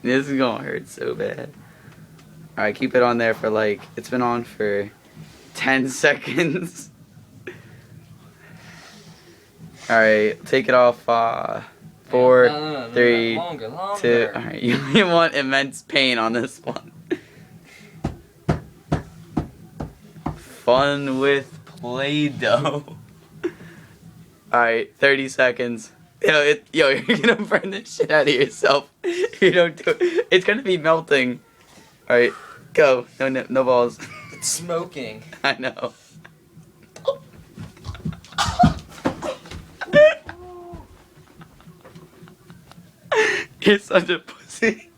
This is gonna hurt so bad. Alright, keep it on there for like, it's been on for 10 seconds. Alright, take it off, 4, No, 3, longer. 2, alright, you want immense pain on this one. Fun with Play-Doh. Alright, 30 seconds. Yo, you're gonna burn the shit out of yourself. You don't do it. It's gonna be melting. Alright, go. No balls. It's smoking. I know. You're such a pussy.